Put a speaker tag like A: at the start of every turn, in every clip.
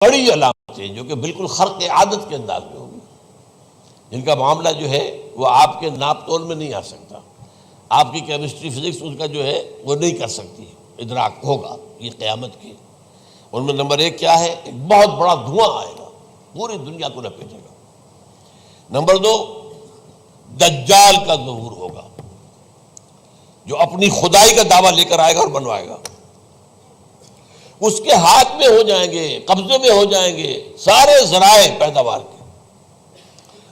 A: بڑی علامتیں جو کہ بالکل خرق عادت کے انداز میں ہوگی، جن کا معاملہ جو ہے وہ آپ کے ناپ تول میں نہیں آ سکتا، آپ کی کیمسٹری فزکس اس کا جو ہے وہ نہیں کر سکتی، ادراک ہوگا یہ قیامت کی۔ ان میں نمبر ایک کیا ہے؟ ایک بہت بڑا دھواں آئے گا، پوری دنیا کو لپیٹے گا۔ نمبر دو، دجال کا ظہور ہوگا، جو اپنی خدائی کا دعویٰ لے کر آئے گا اور بنوائے گا۔ اس کے ہاتھ میں ہو جائیں گے، قبضے میں ہو جائیں گے سارے ذرائع پیداوار کے۔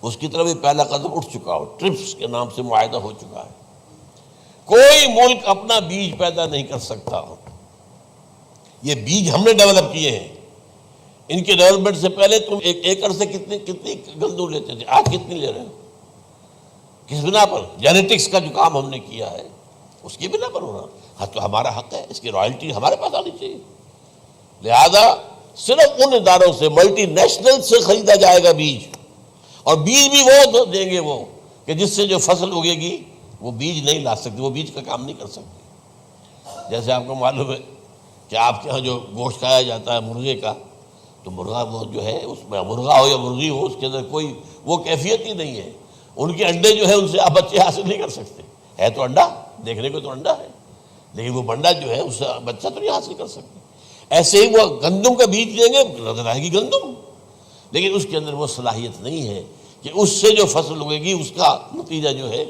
A: اس کی طرف بھی پہلا قدم اٹھ چکا ہو، ٹرپس کے نام سے معاہدہ ہو چکا ہے۔ کوئی ملک اپنا بیج پیدا نہیں کر سکتا، یہ بیج ہم نے ڈیولپ کیے ہیں۔ ان کے ڈیولپمنٹ سے پہلے تم ایک ایکڑ سے کتنی گندم لیتے تھے، آج کتنی لے رہے ہو؟ کس بنا پر؟ جینیٹکس کا جو کام ہم نے کیا ہے اس کی بنا پر ہو رہا۔ ہاں تو ہمارا حق ہے، اس کی رائلٹی ہمارے پاس آنی چاہیے۔ لہذا صرف ان اداروں سے، ملٹی نیشنل سے خریدا جائے گا بیج، اور بیج بھی وہ دیں گے وہ کہ جس سے جو فصل اگے گی وہ بیج نہیں لا سکتی، وہ بیج کا کام نہیں کر سکتی۔ جیسے آپ کو معلوم ہے کہ آپ کے ہاں جو گوشت کھایا جاتا ہے مرغے کا، تو مرغا وہ جو ہے اس میں مرغا ہو یا مرغی ہو، اس کے اندر کوئی وہ کیفیت ہی نہیں ہے۔ ان کے انڈے جو ہے ان سے آپ بچے حاصل نہیں کر سکتے، ہے تو انڈا، دیکھنے کو تو انڈا ہے، لیکن وہ بنڈا جو ہے اس سے بچہ تو نہیں حاصل کر سکتے۔ ایسے ہی وہ گندم کا بیج دیں گے، نظر آئے گی گندم، لیکن اس کے اندر وہ صلاحیت نہیں ہے کہ اس سے جو فصل اگے گی اس کا نتیجہ جو ہے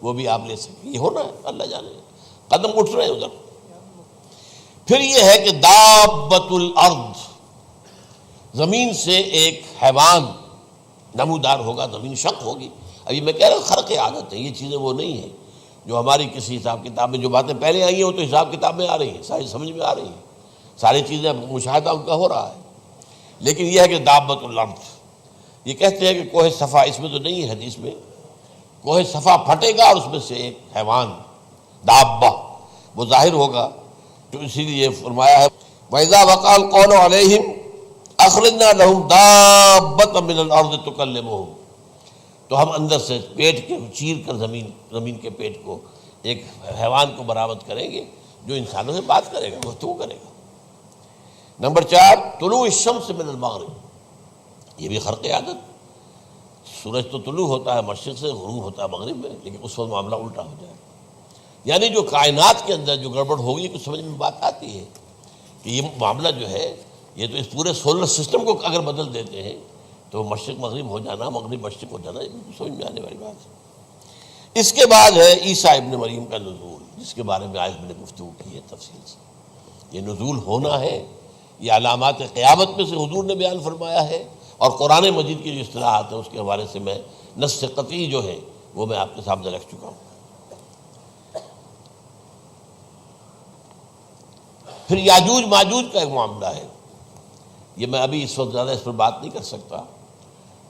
A: وہ بھی آپ لے سکیں۔ یہ ہونا ہے، اللہ جانے، قدم اٹھ رہے ہیں ادھر۔ پھر یہ ہے کہ دابۃ الارض، زمین سے ایک حیوان نمودار ہوگا، زمین شق ہوگی۔ ابھی میں کہہ رہا ہوں خرق عادت ہے، یہ چیزیں وہ نہیں ہیں جو ہماری کسی حساب کتاب میں جو باتیں پہلے آئی ہیں وہ تو حساب کتاب میں آ رہی ہیں، ساری سمجھ میں آ رہی ہیں، ساری چیزیں مشاہدہ ان کا ہو رہا ہے۔ لیکن یہ ہے کہ دابۃ الارض، یہ کہتے ہیں کہ کوہ صفا، اس میں تو نہیں ہے حدیث میں، کوہ صفا پھٹے گا اور اس میں سے ایک حیوان دابہ وہ ظاہر ہوگا، تو اسی لیے فرمایا ہے وَإِذَا وَقَعَ الْقَوْلُ عَلَيْهِمْ أَخْرَجْنَا لَهُمْ دَابَّةً مِّنَ الْأَرْضِ تُكَلِّمُهُمْ، تو ہم اندر سے پیٹ کے چیر کر زمین کے پیٹ کو ایک حیوان کو برآمد کریں گے جو انسانوں سے بات کرے گا، گفتگو کرے گا۔ نمبر 4، طلوع الشمس من المغرب، یہ بھی خرق عادت۔ سورج تو طلوع ہوتا ہے مشرق سے، غروب ہوتا ہے مغرب میں، لیکن اس وقت معاملہ الٹا ہو جائے، یعنی جو کائنات کے اندر جو گڑبڑ ہوگی کچھ سمجھ میں بات آتی ہے کہ یہ معاملہ جو ہے یہ تو اس پورے سولر سسٹم کو اگر بدل دیتے ہیں تو مشرق مغرب ہو جانا، مغرب مشرق ہو جانا، یہ بالکل سمجھ میں آنے والی بات ہے۔ اس کے بعد ہے عیسیٰ ابن مریم کا نزول، جس کے بارے میں آج میں نے گفتگو کی ہے تفصیل سے۔ یہ نزول ہونا ہے، یہ علامات قیامت میں سے حضور نے بیان فرمایا ہے، اور قرآن مجید کی جو اصطلاحات ہیں اس کے حوالے سے میں نص قطعی جو ہے وہ میں آپ کے سامنے رکھ چکا ہوں۔ پھر یاجوج ماجوج کا ایک معاملہ ہے، یہ میں ابھی اس وقت زیادہ اس پر بات نہیں کر سکتا۔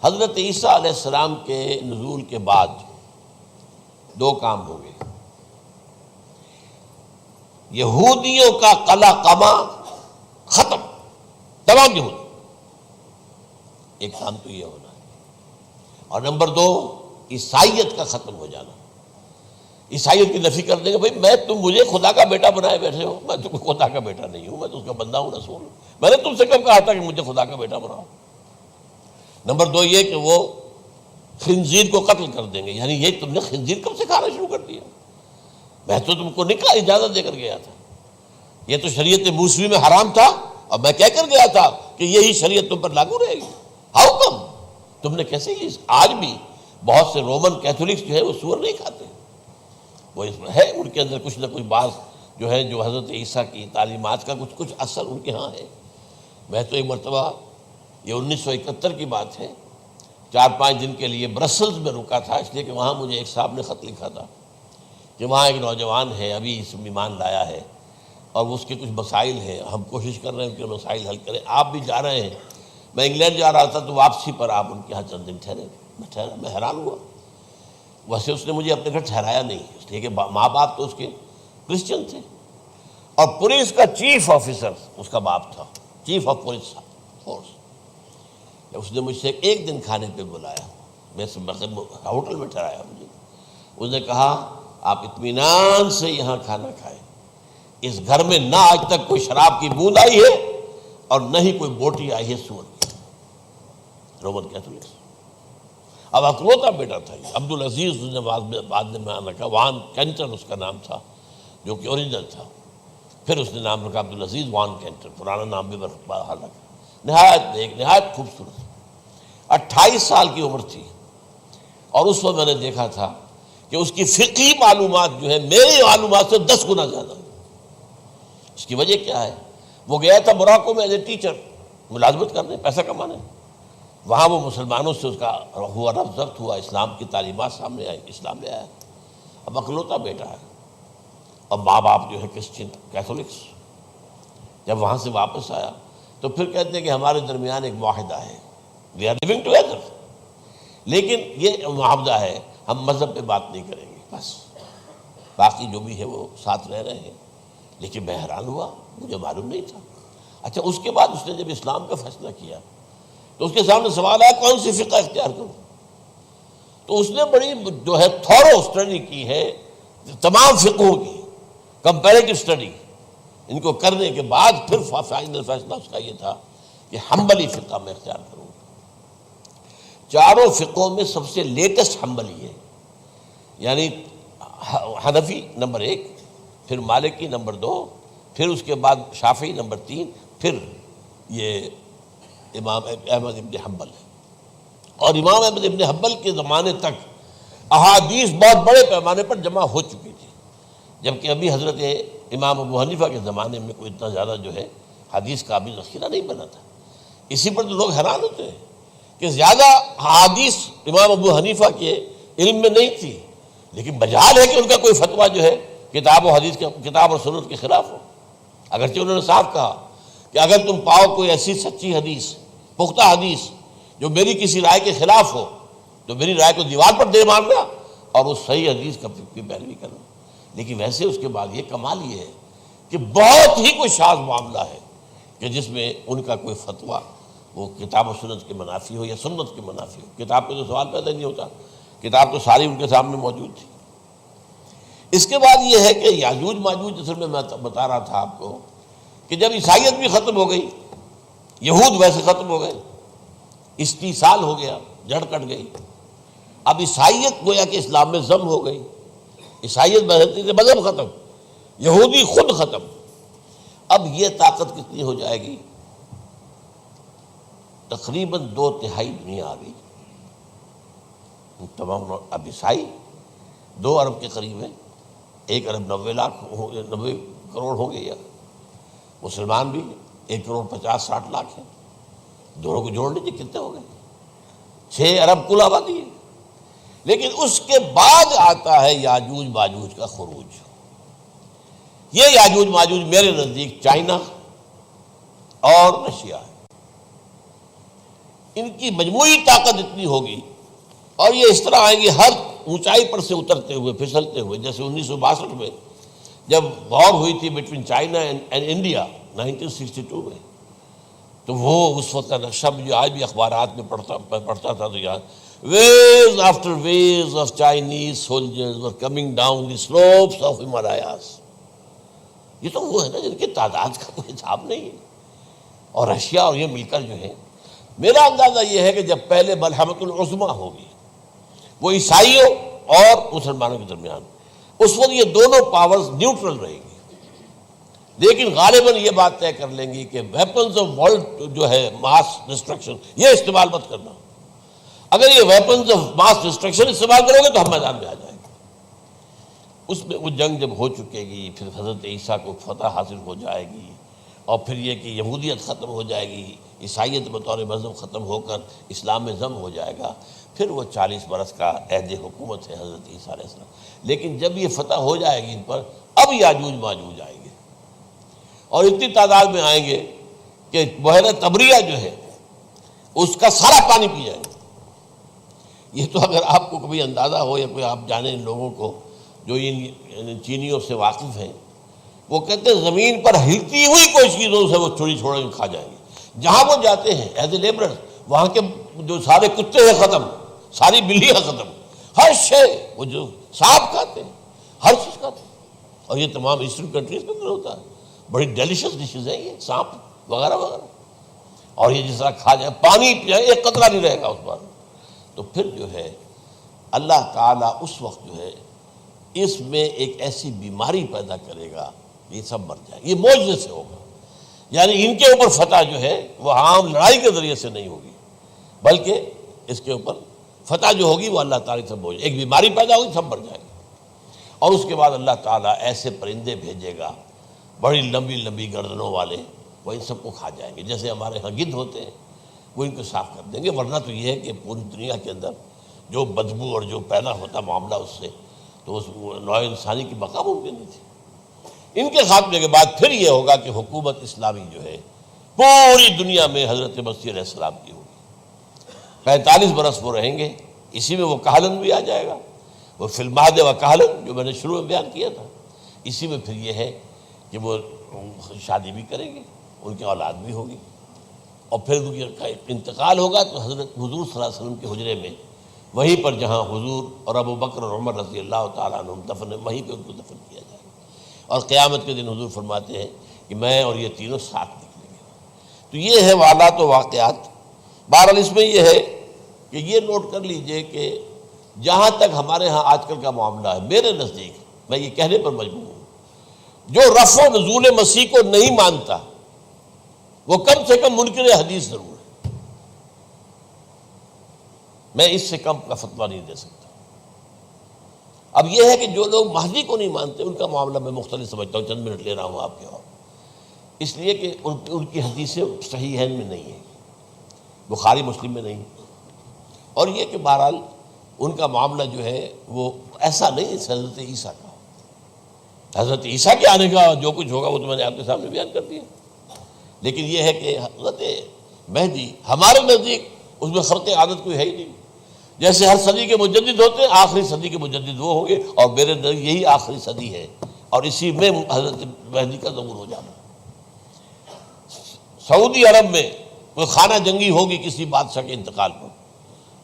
A: حضرت عیسیٰ علیہ السلام کے نزول کے بعد دو کام ہو گئے، یہودیوں کا قلع قمع ختم، تمام یہود، ایک کام تو یہ ہونا ہے، اور نمبر 2 عیسائیت کا ختم ہو جانا۔ عیسائیت کی نفی کر دیں گے، بھائی تم مجھے خدا کا بیٹا بنائے بیٹھے ہو، میں تم خدا کا بیٹا نہیں ہوں، میں تو اس کا بندہ ہوں، رسول ہوں، میں نے تم سے کب کہا تھا کہ مجھے خدا کا بیٹا بناؤ۔ نمبر 2 یہ کہ وہ خنزیر کو قتل کر دیں گے، یعنی یہ تم نے خنزیر کب سے کھانا شروع کر دیا؟ میں تو تم کو نکاح اجازت دے کر گیا تھا، یہ تو شریعت موسوی میں حرام تھا، اور میں کہہ کر گیا تھا کہ یہی شریعت تم پر لاگو رہے گی، ہاؤ کم تم نے کیسے یہ؟ آج بھی بہت سے رومن کیتھولکس جو ہے وہ سور نہیں کھاتے، وہ اس میں ہے ان کے اندر کچھ نہ کچھ بعض جو ہے جو حضرت عیسیٰ کی تعلیمات کا کچھ اثر ان کے ہاں ہے۔ میں تو ایک مرتبہ، یہ 1971 کی بات ہے، 4-5 دن کے لیے برسلز میں رکا تھا، اس لیے کہ وہاں مجھے ایک صاحب نے خط لکھا تھا کہ وہاں ایک نوجوان ہے، ابھی اس میں ایمان لایا ہے، اور اس کے کچھ مسائل ہیں، ہم کوشش کر رہے ہیں ان کے مسائل حل کریں، آپ بھی جا رہے ہیں۔ میں انگلینڈ جا رہا تھا تو واپسی پر آپ ان کے یہاں چند دن ٹھہرے، میں حیران ہوا۔ ویسے اس نے مجھے اپنے گھر ٹھہرایا نہیں، اس لیے کہ ماں باپ تو اس کے کرسچن تھے، اور پولیس کا چیف آفیسر اس کا باپ تھا، چیف آف پولیس فورس۔ اس نے مجھ سے ایک دن کھانے پہ بلایا، میں ہوٹل میں ٹھہرایا مجھے، اس نے کہا آپ اطمینان سے یہاں کھانا کھائیں، اس گھر میں نہ آج تک کوئی شراب کی بوند آئی ہے، اور نہ ہی کوئی بوٹی آئی ہے سور کی، رومن کیتھولکس۔ اب اکلوتا بیٹا تھا یہ عبدالعزیز، نے بعد میں بیان رکھا، وان کینٹر اس کا نام تھا جو کہ اوریجنل تھا، پھر اس نے نام رکھا عبدالعزیز وان کینٹر، پرانا نام بھی بہرحال رکھا۔ نہایت ایک نہایت خوبصورت، 28 سال کی عمر تھی، اور اس وقت میں نے دیکھا تھا کہ اس کی فقہی معلومات جو ہے میری معلومات سے 10 گنا زیادہ۔ اس کی وجہ کیا ہے؟ وہ گیا تھا موراکو میں ایز اے ٹیچر، ملازمت کرنے، پیسہ کمانے۔ وہاں وہ مسلمانوں سے اس کا ہوا رفت ضبط ہوا، اسلام کی تعلیمات سامنے آئی، اسلام لے آیا۔ اب اکلوتا بیٹا ہے، اور ماں باپ جو ہے کرسچن کیتھولکس۔ جب وہاں سے واپس آیا تو پھر کہتے ہیں کہ ہمارے درمیان ایک معاہدہ ہے، وی آر لیونگ ٹوگیدر، لیکن یہ معاہدہ ہے ہم مذہب پہ بات نہیں کریں گے، بس باقی جو بھی ہے وہ ساتھ رہ رہے ہیں۔ لیکن میں حیران ہوا، مجھے معلوم نہیں تھا۔ اچھا، اس کے بعد اس نے جب اسلام کا فیصلہ کیا تو اس کے سامنے سوال آیا کون سی فقہ اختیار کروں؟ تو اس نے بڑی جو ہے تھورو اسٹڈی کی ہے تمام فقہوں کی، کمپیریٹو اسٹڈی، ان کو کرنے کے بعد پھر فائنل فیصلہ اس کا یہ تھا کہ حنبلی فقہ میں اختیار کروں۔ چاروں فقہوں میں سب سے لیٹسٹ حنبلی ہے، یعنی حنفی نمبر 1، پھر مالکی نمبر 2، پھر اس کے بعد شافعی نمبر 3، پھر یہ امام احمد ابن حنبل ہے۔ اور امام احمد ابن حنبل کے زمانے تک احادیث بہت بڑے پیمانے پر جمع ہو چکی تھی، جبکہ ابھی حضرت امام ابو حنیفہ کے زمانے میں کوئی اتنا زیادہ جو ہے حدیث کا ابھی ذخیرہ نہیں بنا تھا۔ اسی پر تو لوگ حیران ہوتے ہیں کہ زیادہ حدیث امام ابو حنیفہ کے علم میں نہیں تھی، لیکن مجال ہے کہ ان کا کوئی فتویٰ جو ہے کتاب و حدیث کے، کتاب اور سنت کے خلاف ہو۔ اگرچہ انہوں نے صاف کہا کہ اگر تم پاؤ کوئی ایسی سچی حدیث، پختہ حدیث جو میری کسی رائے کے خلاف ہو تو میری رائے کو دیوار پر دے مارنا اور اس صحیح حدیث کی پیروی کرنا۔ لیکن ویسے اس کے بعد یہ کمال یہ ہے کہ بہت ہی کوئی شاذ معاملہ ہے کہ جس میں ان کا کوئی فتویٰ وہ کتاب و سنت کے منافی ہو یا سنت کے منافی ہو۔ کتاب پہ تو سوال پیدا نہیں ہوتا، کتاب تو ساری ان کے سامنے موجود تھی۔ اس کے بعد یہ ہے کہ یاجوج ماجوج، اصل میں بتا رہا تھا آپ کو کہ جب عیسائیت بھی ختم ہو گئی، یہود ویسے ختم ہو گئے، استیصال ہو گیا، جڑ کٹ گئی، اب عیسائیت گویا کہ اسلام میں ضم ہو گئی، عیسائیت سے مذہب ختم، یہودی خود ختم۔ اب یہ طاقت کتنی ہو جائے گی؟ تقریباً 2/3 دنیا آ گئی، تمام اب عیسائی 2 ارب کے قریب ہیں، 1 ارب 90 کروڑ ہو گئے، یا مسلمان بھی 1 کروڑ 50-60 لاکھ ہیں، دونوں کو جوڑ لیجیے کتنے ہو گئے؟ 6 ارب کل آبادی ہے۔ لیکن اس کے بعد آتا ہے یاجوج ماجوج کا خروج۔ یہ یاجوج ماجوج میرے نزدیک چائنا اور رشیا ہے، ان کی مجموعی طاقت اتنی ہوگی، اور یہ اس طرح آئیں گے ہر اونچائی پر سے اترتے ہوئے، پھسلتے ہوئے۔ جیسے 1962 میں جب وار ہوئی تھی بٹوین چائنا اینڈ انڈیا 1962 میں، تو وہ اس وقت کا نقشہ جو آج بھی اخبارات میں پڑھتا تھا تو یاد، waves after waves of Chinese soldiers were coming down the slopes of Himalayas۔ یہ تو وہ ہے نا جن کی تعداد کا کوئی حساب نہیں ہے۔ اور رشیا اور یہ مل کر جو ہے، میرا اندازہ یہ ہے کہ جب پہلے ملحمۃ العظمیٰ ہوگی وہ عیسائیوں اور مسلمانوں کے درمیان، اس وقت یہ دونوں پاورز نیوٹرل رہیں گی، لیکن غالباً یہ بات طے کر لیں گی کہ ویپنز آف ورلڈ جو ہے ماس ڈسٹرکشن، یہ استعمال مت کرنا۔ اگر یہ ویپنز آف ماس ڈسٹرکشن استعمال کرو گے تو ہم میدان میں آ جائیں گے۔ اس میں وہ جنگ جب ہو چکے گی، پھر حضرت عیسیٰ کو فتح حاصل ہو جائے گی، اور پھر یہ کہ یہودیت ختم ہو جائے گی، عیسائیت بطور مذہب ختم ہو کر اسلام میں ضم ہو جائے گا، پھر وہ 40 برس کا عہد حکومت ہے حضرت عیسیٰ علیہ السلام۔ لیکن جب یہ فتح ہو جائے گی ان پر، اب یاجوج ماجوج آئیں گے، اور اتنی تعداد میں آئیں گے کہ بحیرہ طبریہ جو ہے اس کا سارا پانی پی جائیں گے۔ یہ تو اگر آپ کو کبھی اندازہ ہو یا کوئی آپ جانیں ان لوگوں کو جو ان چینیوں سے واقف ہیں، وہ کہتے ہیں زمین پر ہلتی ہوئی کوئی چیزوں سے وہ چھوڑی چھوڑ کے کھا جائیں گے۔ جہاں وہ جاتے ہیں ایز اے لیبرر، وہاں کے جو سارے کتے ہیں ختم، ساری بلیاں ختم، ہر شے، وہ جو سانپ کھاتے ہیں، ہر چیز کھاتے ہیں۔ اور یہ تمام ایسٹرن کنٹریز کے اندر ہوتا ہے، بڑی ڈیلیشس ڈشز ہیں یہ، سانپ وغیرہ وغیرہ۔ اور یہ جس طرح کھا جائے، پانی پی جائے، ایک قطرہ نہیں رہے گا اس پر، تو پھر جو ہے اللہ تعالیٰ اس وقت جو ہے اس میں ایک ایسی بیماری پیدا کرے گا، یہ سب مر جائے، یہ معجزے سے ہوگا۔ یعنی ان کے اوپر فتح جو ہے وہ عام لڑائی کے ذریعے سے نہیں ہوگی، بلکہ اس کے اوپر فتح جو ہوگی وہ اللہ تعالیٰ سے ہوگی، ایک بیماری پیدا ہوگی، سب مر جائے گا۔ اور اس کے بعد اللہ تعالیٰ ایسے پرندے بھیجے گا بڑی لمبی لمبی گردنوں والے، وہ ان سب کو کھا جائیں گے، جیسے ہمارے ہاں گدھ ہوتے ہیں، وہ ان کو صاف کر دیں گے۔ ورنہ تو یہ ہے کہ پوری دنیا کے اندر جو بدبو اور جو پیدا ہوتا معاملہ اس سے، تو اس نوع انسانی کی بقا ممکن نہیں تھی۔ ان کے خاتمے کے بعد پھر یہ ہوگا کہ حکومت اسلامی جو ہے پوری دنیا میں حضرت مسیح علیہ السلام کی ہوگی۔ 45 برس وہ رہیں گے، اسی میں وہ کہلن بھی آ جائے گا، وہ فی المہد و کہلن جو میں نے شروع میں بیان کیا تھا، اسی میں پھر یہ ہے کہ وہ شادی بھی کریں گے، ان کی اولاد بھی ہوگی، اور پھر ان کا انتقال ہوگا تو حضرت حضور صلی اللہ علیہ وسلم کے حجرے میں، وہیں پر جہاں حضور اور ابو بکر اور عمر رضی اللہ تعالیٰ عنہم دفن، وہیں پہ ان کو دفن کیا جائے گا۔ اور قیامت کے دن حضور فرماتے ہیں کہ میں اور یہ تینوں ساتھ نکلیں گے۔ تو یہ ہے واقعات و واقعات۔ بہرحال اس میں یہ ہے کہ یہ نوٹ کر لیجئے کہ جہاں تک ہمارے ہاں آج کل کا معاملہ ہے، میرے نزدیک میں یہ کہنے پر مجبور ہوں، جو رفع و نزول مسیح کو نہیں مانتا وہ کم سے کم منکر حدیث ضرور ہے۔ میں اس سے کم کا فتویٰ نہیں دے سکتا۔ اب یہ ہے کہ جو لوگ مہدی کو نہیں مانتے ان کا معاملہ میں مختلف سمجھتا ہوں، چند منٹ لے رہا ہوں آپ کے، اور اس لیے کہ ان کی حدیثیں صحیحین میں نہیں ہیں، بخاری مسلم میں نہیں، اور یہ کہ بہرحال ان کا معاملہ جو ہے وہ ایسا نہیں ہے حضرت عیسیٰ کا۔ حضرت عیسیٰ کے آنے کا جو کچھ ہوگا وہ تو میں نے آپ کے سامنے بیان کر دیا، لیکن یہ ہے کہ حضرت مہدی ہمارے نزدیک اس میں خرق عادت کوئی ہے ہی نہیں۔ جیسے ہر صدی کے مجدد ہوتے ہیں، آخری صدی کے مجدد وہ ہوں گے، اور میرے نزدیک یہی آخری صدی ہے، اور اسی میں حضرت مہدی کا ظہور ہو جانا۔ سعودی عرب میں کوئی خانہ جنگی ہوگی کسی بادشاہ کے انتقال پر،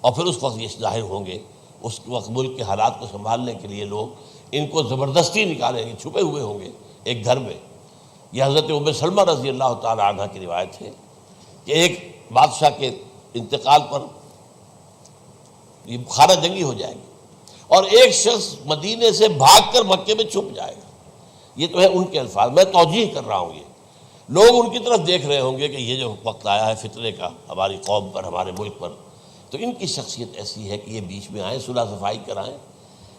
A: اور پھر اس وقت یہ ظاہر ہوں گے، اس وقت ملک کے حالات کو سنبھالنے کے لیے لوگ ان کو زبردستی نکالیں گے، چھپے ہوئے ہوں گے ایک گھر میں۔ یہ حضرت ام سلمہ رضی اللہ تعالی عنہ کی روایت ہے کہ ایک بادشاہ کے انتقال پر یہ خانہ جنگی ہو جائے گی، اور ایک شخص مدینے سے بھاگ کر مکے میں چھپ جائے گا۔ یہ تو ہے ان کے الفاظ، میں توجیہ کر رہا ہوں۔ یہ لوگ ان کی طرف دیکھ رہے ہوں گے کہ یہ جو وقت آیا ہے فتنے کا ہماری قوم پر، ہمارے ملک پر، تو ان کی شخصیت ایسی ہے کہ یہ بیچ میں آئیں، صلح صفائی کرائیں،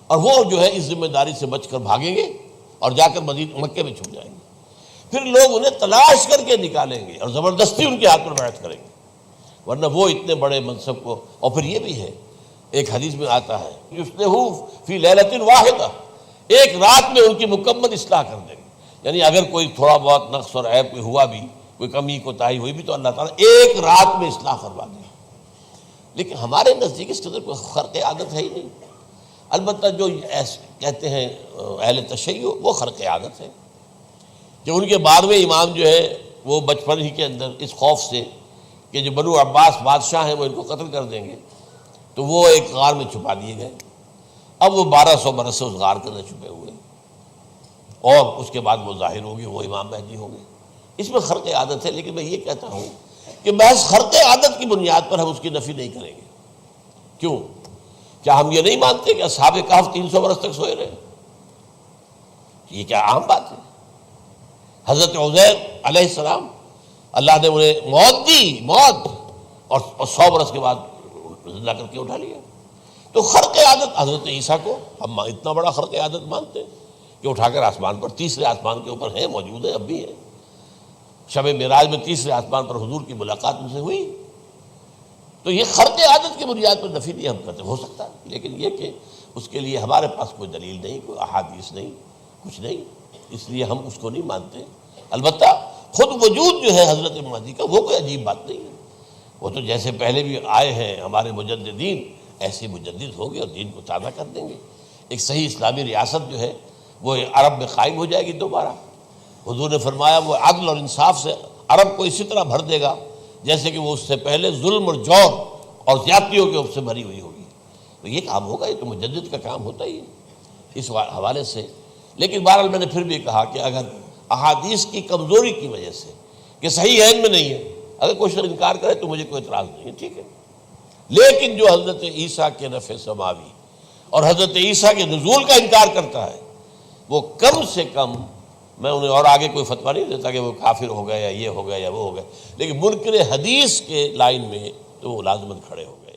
A: اور وہ جو ہے اس ذمہ داری سے بچ کر بھاگیں گے اور جا کر مکے میں چھپ جائیں گے۔ پھر لوگ انہیں تلاش کر کے نکالیں گے اور زبردستی ان کے ہاتھ پر بیعت کریں گے، ورنہ وہ اتنے بڑے منصب کو۔ اور پھر یہ بھی ہے، ایک حدیث میں آتا ہے یصلحو فی لیلۃ واحدہ، ایک رات میں ان کی مکمل اصلاح کر دیں گے۔ یعنی اگر کوئی تھوڑا بہت نقص اور عیب کوئی ہوا بھی، کوئی کمی کوتاہی ہوئی بھی، تو اللہ تعالیٰ ایک رات میں اصلاح کروا دیں گے۔ لیکن ہمارے نزدیک اس کے اندر کوئی خرق عادت ہے ہی نہیں۔ البتہ جو کہتے ہیں اہل تشیع، وہ خرق عادت ہے کہ ان کے 12ویں امام جو ہے وہ بچپن ہی کے اندر اس خوف سے کہ جو بنو عباس بادشاہ ہیں وہ ان کو قتل کر دیں گے، تو وہ ایک غار میں چھپا دیے گئے۔ اب وہ 1200 برس سے اس غار کے اندر چھپے ہوئے، اور اس کے بعد وہ ظاہر ہوں گے، وہ امام مہدی ہوں گے۔ اس میں خرق عادت ہے، لیکن میں یہ کہتا ہوں کہ محض خرق عادت کی بنیاد پر ہم اس کی نفی نہیں کریں گے۔ کیوں؟ کیا ہم یہ نہیں مانتے کہ اصحاب کہف 300 برس تک سوئے رہے؟ یہ کیا عام بات ہے؟ حضرت عزیر علیہ السلام اللہ نے انہیں موت دی، موت، اور 100 برس کے بعد زندہ کر کے اٹھا لیا۔ تو خرق عادت حضرت عیسیٰ کو ہم اتنا بڑا خرق عادت مانتے ہیں کہ اٹھا کر آسمان پر، تیسرے آسمان کے اوپر ہیں، موجود ہیں، اب بھی ہیں۔ شب معراج میں تیسرے آسمان پر حضور کی ملاقات ان سے ہوئی۔ تو یہ خرق عادت کی بنیاد پر نفی نہیں ہم کرتے، ہو سکتا ہے، لیکن یہ کہ اس کے لیے ہمارے پاس کوئی دلیل نہیں، کوئی احادیث نہیں، کچھ نہیں، اس لیے ہم اس کو نہیں مانتے۔ البتہ خود وجود جو ہے حضرت مہدی کا وہ کوئی عجیب بات نہیں ہے، وہ تو جیسے پہلے بھی آئے ہیں ہمارے مجددین، ایسے مجدد ہوں گے اور دین کو تازہ کر دیں گے۔ ایک صحیح اسلامی ریاست جو ہے وہ عرب میں قائم ہو جائے گی دوبارہ۔ حضور نے فرمایا وہ عدل اور انصاف سے عرب کو اسی طرح بھر دے گا جیسے کہ وہ اس سے پہلے ظلم اور جور اور زیادتیوں کے سے بھری ہوئی ہوگی۔ تو یہ کام ہوگا، یہ تو مجدد کا کام ہوتا ہی ہے اس حوالے سے۔ لیکن بہرحال میں نے پھر بھی کہا کہ اگر احادیث کی کمزوری کی وجہ سے کہ صحیح عین میں نہیں ہے، اگر کوئی شخص انکار کرے تو مجھے کوئی اعتراض نہیں ہے، ٹھیک ہے، لیکن جو حضرت عیسیٰ کے نفع سماوی اور حضرت عیسیٰ کے نزول کا انکار کرتا ہے وہ کم سے کم، میں انہیں اور آگے کوئی فتویٰ نہیں دیتا کہ وہ کافر ہو گئے یا یہ ہو گیا یا وہ ہو گیا، لیکن منکر حدیث کے لائن میں تو وہ لازماً کھڑے ہو گئے۔